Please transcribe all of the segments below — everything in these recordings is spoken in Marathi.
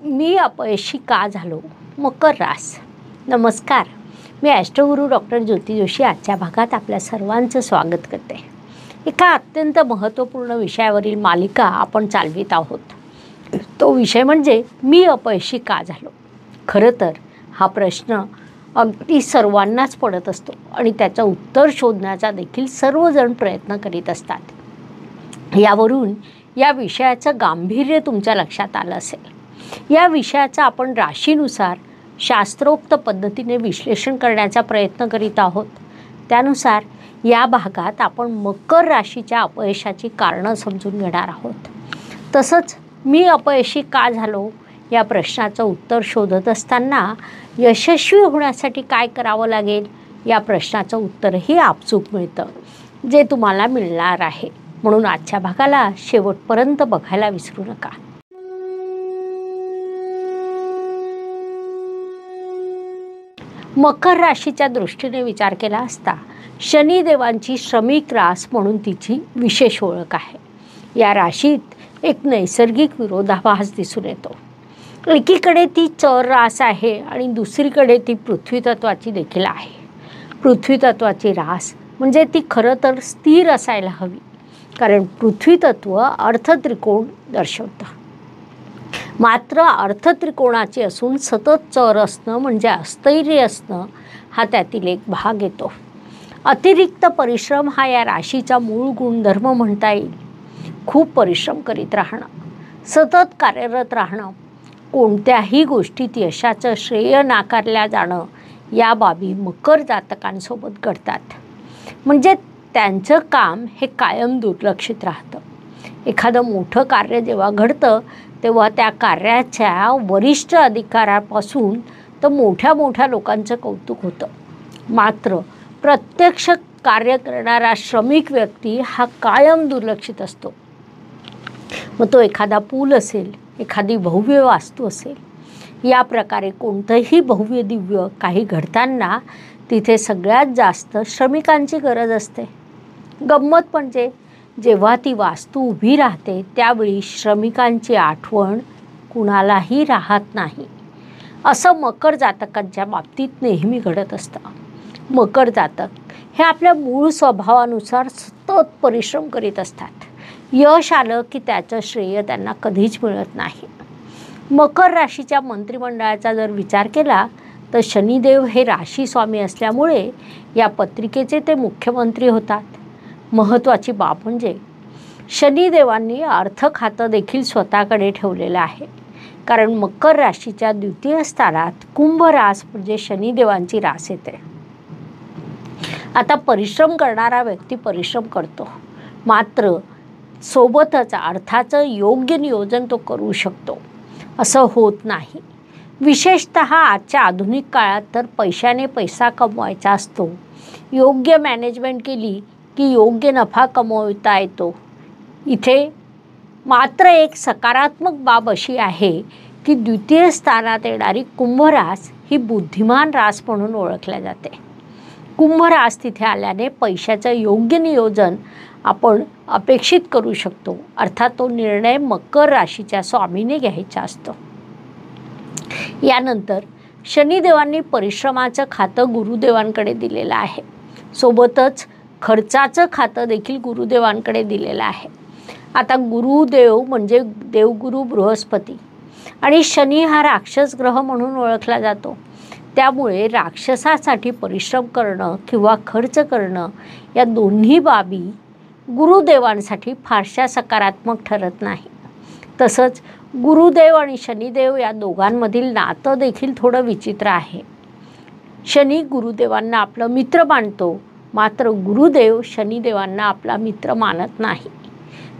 मी अपयशी का झालो? मकर रास. नमस्कार, मी ॲस्ट्रोगुरू डॉक्टर ज्योती जोशी आजच्या भागात आपल्या सर्वांचं स्वागत करते. एका अत्यंत महत्त्वपूर्ण विषयावरील मालिका आपण चालवित आहोत. तो विषय म्हणजे मी अपयशी का झालो. खरं तर हा प्रश्न अगदी सर्वांनाच पडत असतो आणि त्याचं उत्तर शोधण्याचा देखील सर्वजण प्रयत्न करीत असतात. यावरून या विषयाचं गांभीर्य तुमच्या लक्षात आलं असेल. या विषयाचं आपण राशीनुसार शास्त्रोक्त पद्धतीने विश्लेषण करण्याचा प्रयत्न करीत आहोत. त्यानुसार या भागात आपण मकर राशीच्या अपयशाची कारणं समजून घेणार आहोत. तसंच मी अपयशी का झालो या प्रश्नाचं उत्तर शोधत असताना यशस्वी होण्यासाठी काय करावं लागेल या प्रश्नाचं उत्तरही आपसूक मिळतं, जे तुम्हाला मिळणार आहे. म्हणून आजच्या भागाला शेवटपर्यंत बघायला विसरू नका. मकर राशीच्या दृष्टीने विचार केला असता शनिदेवांची श्रमिक रास म्हणून तिची विशेष ओळख आहे. या राशीत एक नैसर्गिक विरोधाभास दिसून येतो. एकीकडे ती चर रास आहे आणि दुसरीकडे ती पृथ्वी तत्वाची देखील आहे. पृथ्वी तत्वाची रास म्हणजे ती खरं तर स्थिर असायला हवी, कारण पृथ्वी तत्व अर्थत्रिकोण दर्शवतं. मात्र अर्थत्रिकोणाची असून सतत चर असणं म्हणजे अस्थैर्य असणं हा त्यातील एक भाग येतो. अतिरिक्त परिश्रम हा या राशीचा मूळ गुणधर्म म्हणता येईल. खूप परिश्रम करीत राहणं, सतत कार्यरत राहणं, कोणत्याही गोष्टीत यशाचं श्रेय नाकारल्या जाणं या बाबी मकर जातकांसोबत घडतात. म्हणजे त्यांचं काम हे कायम दुर्लक्षित राहतं. एखादं मोठं कार्य जेव्हा घडतं तेव्हा त्या कार्याच्या वरिष्ठ अधिकाऱ्यापासून तर मोठ्या मोठ्या लोकांचं कौतुक होतं. मात्र प्रत्यक्ष कार्य करणारा श्रमिक व्यक्ती हा कायम दुर्लक्षित असतो. मग तो एखादा पूल असेल, एखादी भव्य वास्तू असेल, या प्रकारे कोणतंही भव्य दिव्य काही घडताना तिथे सगळ्यात जास्त श्रमिकांची गरज असते. गंमत म्हणजे जेव्हा ती वास्तू उभी राहते त्यावेळी श्रमिकांची आठवण कुणालाही राहत नाही. असं मकर जातकांच्या बाबतीत नेहमी घडत असतं. मकर जातक हे आपल्या मूळ स्वभावानुसार सतत परिश्रम करीत असतात. यश आलं की त्याचं श्रेय त्यांना कधीच मिळत नाही. मकर राशीच्या मंत्रिमंडळाचा जर विचार केला तर शनिदेव हे राशी स्वामी असल्यामुळे या पत्रिकेचे ते मुख्यमंत्री होतात. महत्त्वाची बाब म्हणजे शनिदेवांनी अर्थ खातं देखील स्वतःकडे ठेवलेलं आहे, कारण मकर राशीच्या द्वितीय स्थानात कुंभ रास म्हणजे शनिदेवांची रास येते. आता परिश्रम करणारा व्यक्ती परिश्रम करतो, मात्र सोबतच अर्थाचं योग्य नियोजन तो करू शकतो असं होत नाही. विशेषतः आजच्या आधुनिक काळात तर पैशाने पैसा कमवायचा असतो. योग्य मॅनेजमेंट केली की योग्य नफा कमवता येतो. इथे मात्र एक सकारात्मक बाब अशी आहे की द्वितीय स्थानात येणारी कुंभ रास ही बुद्धिमान रास म्हणून ओळखल्या जाते. कुंभ रास तिथे आल्याने पैशाचं योग्य नियोजन आपण अपेक्षित करू शकतो. अर्थात तो निर्णय मकर राशीच्या स्वामीने घ्यायचा असतो. यानंतर शनिदेवांनी परिश्रमाचं खातं गुरुदेवांकडे दिलेलं आहे. सोबतच खर्चाचं खातं देखील गुरुदेवांकडे दिलेलं आहे. आता गुरुदेव म्हणजे देवगुरु बृहस्पती आणि शनी हा राक्षस ग्रह म्हणून ओळखला जातो. त्यामुळे राक्षसासाठी परिश्रम करणं किंवा खर्च करणं या दोन्ही बाबी गुरुदेवांसाठी फारशा सकारात्मक ठरत नाही. तसंच गुरुदेव आणि शनिदेव या दोघांमधील नातं देखील थोडं विचित्र आहे. शनी गुरुदेवांना आपलं मित्र मानतो, मात्र गुरुदेव शनिदेवांना आपला मित्र मानत नाही.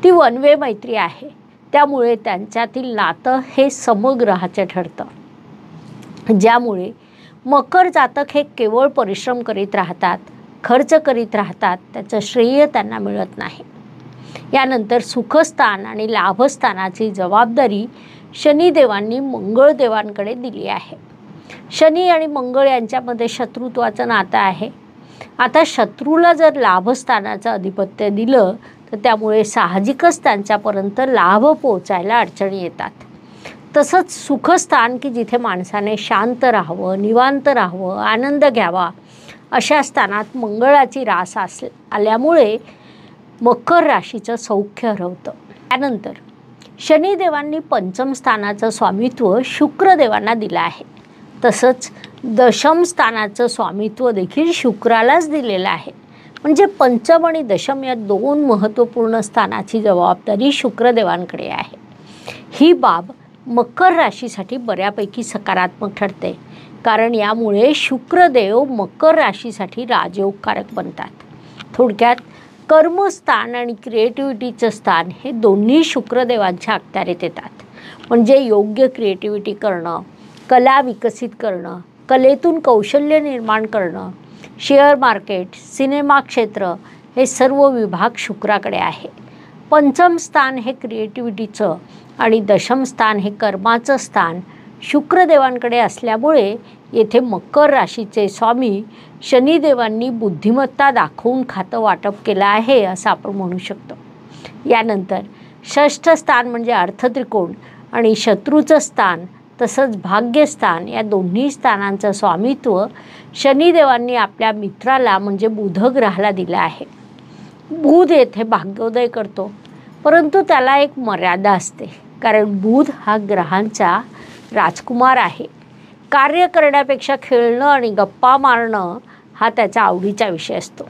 ती वन वे मैत्री आहे. त्यामुळे त्यांच्यातील नातं हे समग्रहाचे ठरतं, ज्यामुळे मकर जातक हे केवळ परिश्रम करीत राहतात, खर्च करीत राहतात, त्याचं श्रेय त्यांना मिळत नाही. यानंतर सुखस्थान आणि लाभस्थानाची जबाबदारी शनिदेवांनी मंगळदेवांकडे दिली आहे. शनी आणि मंगळ यांच्यामध्ये शत्रुत्वाचं नातं आहे. आता शत्रूला जर लाभस्थानाचं अधिपत्य दिलं तर त्यामुळे साहजिकच त्यांच्यापर्यंत लाभ पोहोचायला अडचणी येतात. तसंच सुखस्थान की जिथे माणसाने शांत राहावं, निवांत राहावं, आनंद घ्यावा, अशा स्थानात मंगळाची रास आल्यामुळे मकर राशीचं सौख्य हरवतं. त्यानंतर शनिदेवांनी पंचम स्थानाचं स्वामित्व शुक्रदेवांना दिलं आहे. तसंच दशम स्थानाचं स्वामित्व देखील शुक्रालाच दिलेलं आहे. म्हणजे पंचम आणि दशम या दोन महत्त्वपूर्ण स्थानाची जबाबदारी शुक्रदेवांकडे आहे. ही बाब मकर राशीसाठी बऱ्यापैकी सकारात्मक ठरते, कारण यामुळे शुक्रदेव मकर राशीसाठी राजयोगकारक बनतात. थोडक्यात कर्मस्थान आणि क्रिएटिव्हिटीचं स्थान हे दोन्ही शुक्रदेवांच्या अखत्यारीत येतात. म्हणजे योग्य क्रिएटिव्हिटी करणं, कला विकसित करणं, कलेतून कौशल्य निर्माण करणं, शेअर मार्केट, सिनेमा क्षेत्र हे सर्व विभाग शुक्राकडे आहे. पंचम स्थान हे क्रिएटिव्हिटीचं आणि दशम स्थान हे कर्माचं स्थान शुक्रदेवांकडे असल्यामुळे येथे मकर राशीचे स्वामी शनिदेवांनी बुद्धिमत्ता दाखवून खातं वाटप केलं आहे असं आपण म्हणू शकतो. यानंतर षष्ठ स्थान म्हणजे अर्थत्रिकोण आणि शत्रूचं स्थान तसंच भाग्यस्थान या दोन्ही स्थानांचं स्वामित्व शनिदेवांनी आपल्या मित्राला म्हणजे बुध ग्रहाला दिलं आहे. बुध येथे भाग्योदय करतो, परंतु त्याला एक मर्यादा असते, कारण बुध हा ग्रहांचा राजकुमार आहे. कार्य करण्यापेक्षा खेळणं आणि गप्पा मारणं हा त्याचा आवडीचा विषय असतो.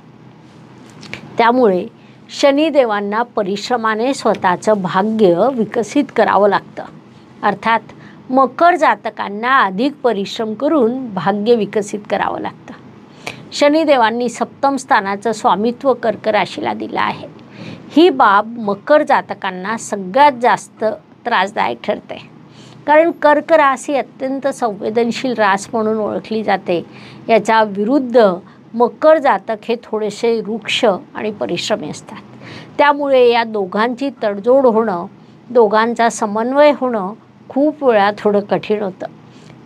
त्यामुळे शनिदेवांना परिश्रमाने स्वतःचं भाग्य विकसित करावं लागतं. अर्थात मकर जातकांना अधिक परिश्रम करून भाग्य विकसित करावं लागतं. शनिदेवांनी सप्तम स्थानाचं स्वामित्व कर्क राशीला दिलं आहे. ही बाब मकर जातकांना सगळ्यात जास्त त्रासदायक ठरते, कारण कर्क रास ही अत्यंत संवेदनशील रास म्हणून ओळखली जाते. याच्या विरुद्ध मकर जातक हे थोडेसे रुक्ष आणि परिश्रमी असतात. त्यामुळे या दोघांची तडजोड होणं, दोघांचा समन्वय होणं खूप वेळा थोडं कठीण होतं.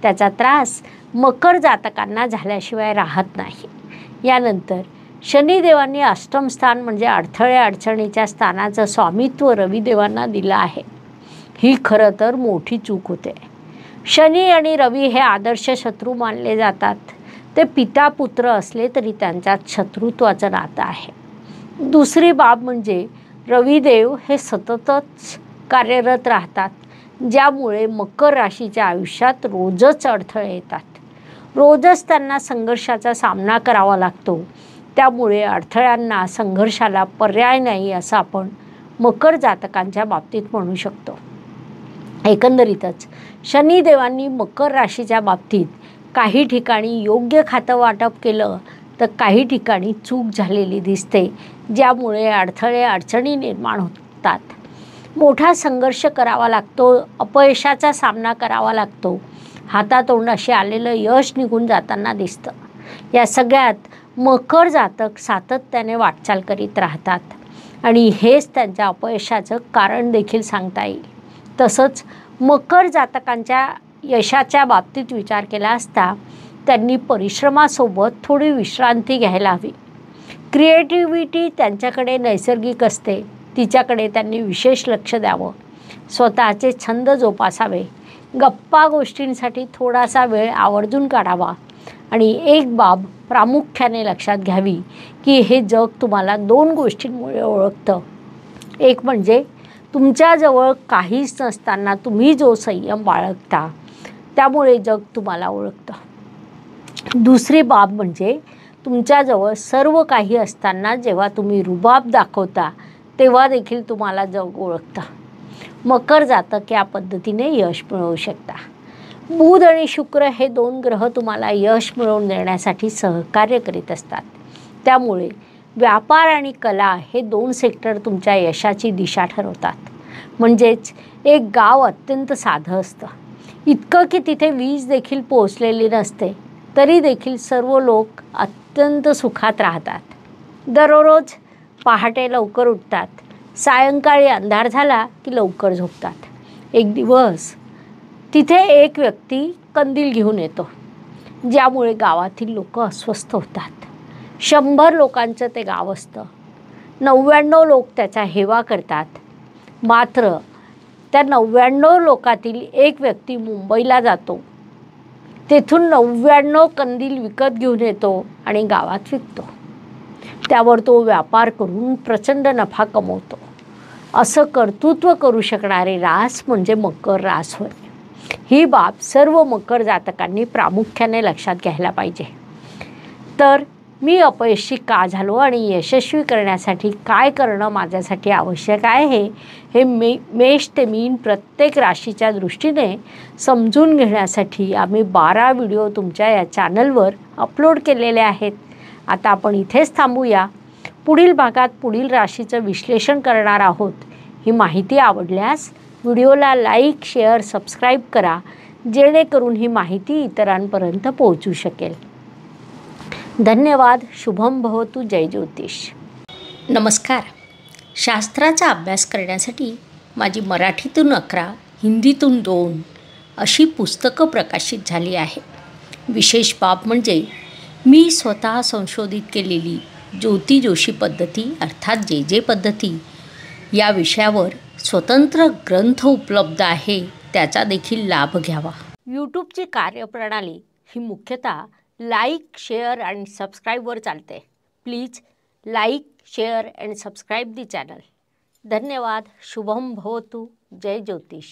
त्याचा त्रास मकर जातकांना झाल्याशिवाय राहत नाही. यानंतर शनिदेवांनी अष्टम स्थान म्हणजे अडथळे अडचणीच्या स्थानाचं स्वामित्व रविदेवांना दिलं आहे. ही खरं तर मोठी चूक होते. शनी आणि रवी हे आदर्श शत्रू मानले जातात. ते पिता पुत्र असले तरी त्यांच्यात शत्रुत्वाचं नातं आहे. दुसरी बाब म्हणजे रविदेव हे सततच कार्यरत राहतात, ज्यामुळे मकर राशीच्या आयुष्यात रोजच अडथळे येतात. रोजच त्यांना संघर्षाचा सामना करावा लागतो. त्यामुळे अडथळ्यांना, संघर्षाला पर्याय नाही असं आपण मकर जातकांच्या बाबतीत म्हणू शकतो. एकंदरीतच शनिदेवांनी मकर राशीच्या बाबतीत काही ठिकाणी योग्य खातं वाटप केलं तर काही ठिकाणी चूक झालेली दिसते, ज्यामुळे अडथळे अडचणी निर्माण होतात. मोठा संघर्ष करावा लागतो, अपयशाचा सामना करावा लागतो, हातातोंडाशी आलेलं यश निघून जाताना दिसतं. या सगळ्यात मकर जातक सातत्याने वाटचाल करीत राहतात आणि हेच त्यांच्या अपयशाचं कारण देखील सांगता येईल. तसंच मकर जातकांच्या यशाच्या बाबतीत विचार केला असता त्यांनी परिश्रमासोबत थोडी विश्रांती घ्यायला हवी. क्रिएटिव्हिटी त्यांच्याकडे नैसर्गिक असते, तिच्याकडे त्यांनी विशेष लक्ष द्यावं. स्वतःचे छंद जोपासावे, गप्पा गोष्टींसाठी थोडासा वेळ आवर्जून काढावा. आणि एक बाब प्रामुख्याने लक्षात घ्यावी की हे जग तुम्हाला दोन गोष्टींमुळे ओळखतं. एक म्हणजे तुमच्याजवळ काहीच नसताना तुम्ही जो संयम बाळगता त्यामुळे जग तुम्हाला ओळखतं. दुसरी बाब म्हणजे तुमच्याजवळ सर्व काही असताना जेव्हा तुम्ही रुबाब दाखवता तेव्हा देखील तुम्हाला जग ओळखतं. मकर जातक या पद्धतीने यश मिळवू शकता. बुध आणि शुक्र हे दोन ग्रह तुम्हाला यश मिळवून देण्यासाठी सहकार्य करीत असतात. त्यामुळे व्यापार आणि कला हे दोन सेक्टर तुमच्या यशाची दिशा ठरवतात. म्हणजेच एक गाव अत्यंत साधं असतं, इतकं की तिथे वीज देखील पोहोचलेली नसते, तरी देखील सर्व लोक अत्यंत सुखात राहतात. दररोज पहाटे लवकर उठतात, सायंकाळी अंधार झाला की लवकर झोपतात. एक दिवस तिथे एक व्यक्ती कंदील घेऊन येतो, ज्यामुळे गावातील लोक अस्वस्थ होतात. 100 लोकांचं ते गाव असतं. 99 लोक त्याचा हेवा करतात. मात्र त्या 99 लोकातील एक व्यक्ती मुंबईला जातो, तेथून 99 कंदील विकत घेऊन येतो आणि गावात विकतो. त्यावर तो व्यापार करून प्रचंड नफा कमवतो. असं कर्तृत्व करू शकणारे रास म्हणजे मकर रास होय. ही बाब सर्व मकर जातकांनी प्रामुख्याने लक्षात घ्यायला पाहिजे. तर मी अपयशी का झालो आणि यशस्वी करण्यासाठी काय करणं माझ्यासाठी आवश्यक आहे हे मेष ते मीन प्रत्येक राशीच्या दृष्टीने समजून घेण्यासाठी आम्ही 12 व्हिडिओ तुमच्या या चॅनलवर अपलोड केलेले आहेत. आता आपण इथेच थांबूया. पुढील भागात पुढील राशीचं विश्लेषण करणार आहोत. ही माहिती आवडल्यास व्हिडिओला लाईक, शेअर, सबस्क्राईब करा, जेणेकरून ही माहिती इतरांपर्यंत पोहोचू शकेल. धन्यवाद. शुभम भवतु. जय ज्योतिष. नमस्कार. शास्त्राचा अभ्यास करण्यासाठी माझी मराठीतून 11, हिंदीतून 2 अशी पुस्तकं प्रकाशित झाली आहे. विशेष बाब म्हणजे मी स्वतः संशोधित केलेली ज्योती जोशी पद्धती अर्थात जे पद्धती या विषयावर स्वतंत्र ग्रंथ उपलब्ध आहे, त्याचा देखील लाभ घ्यावा. यूट्यूबची कार्यप्रणाली ही मुख्यतः लाईक, शेअर आणि सबस्क्राईबवर चालते. Please like, share and subscribe the channel. धन्यवाद. शुभम भवतु. जय ज्योतिष.